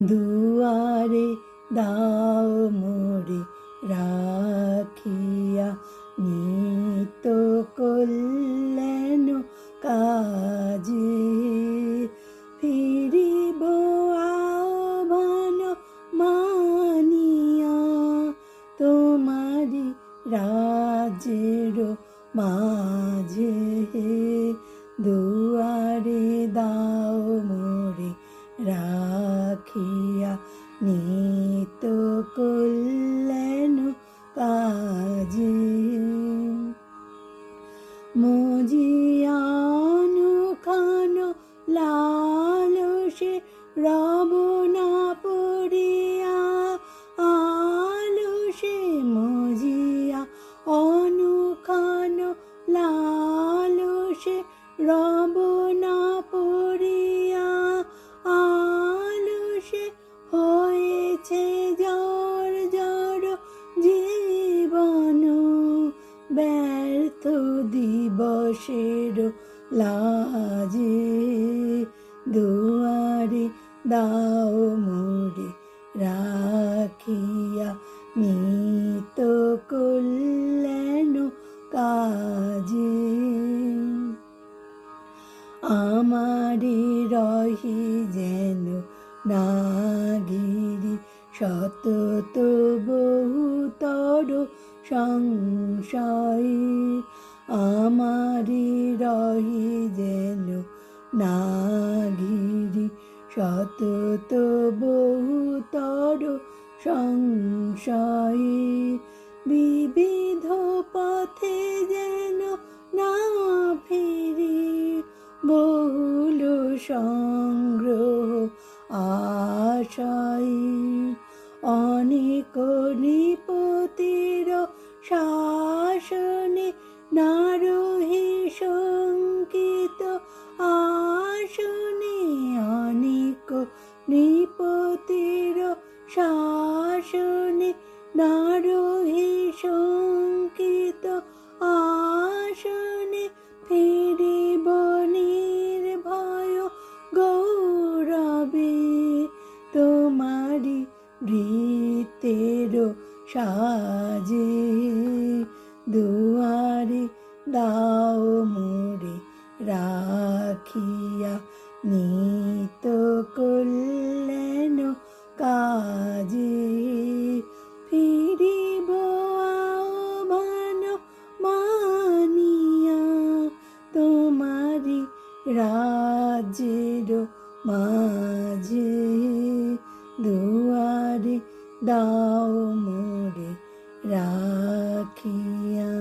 দুয়ারে দাও মোরে রাখিয়া, নিত্য কল্যাণ কাজে। ফিরিব আহ্বান মানিয়া, তোমারি রাজ্যের মাঝে। দুয়ারে দাও মোরে রাখিয়া, নিত্য কল্যাণ কাজে। মজিয়ানো খানো লালসে রব না পড়িয়া, আলসে মজিয়া অনুখানো লালসে রব না পড়িয়া, আলসে হয়েছে জর জর জীবন, ব্যর্থ দিবসের লাজে। দুয়ারে দাও মোরে রাখিয়া, নিত্য কল্যাণ কাজে। আমারে রহি যেন নাগিরি, সতত বহুতর সংশয়। আমারে রহি যেন নাগিরি, সতত বহুতর সংশয়। বিবিধ পথে যেন না ফিরি, বহুল সংগ্রহ আশায়। অনেক নৃপতির শাসনে না রহি শঙ্কিত আসনে, অনেক নৃপতির শাসনে না রহি শঙ্কিত আসনে। ফিরিব নির্ভয় গৌরবে, তোমারি বৃত্তের সাজে। দুয়ারে দাও মোরে রাখিয়া, নিত্য কল্যাণ কাজে। ফিরিব আহ্বান মানিয়া, তোমারি রাজ্যের মাঝে। দুয়ারে দাও মোরে রাখিয়া।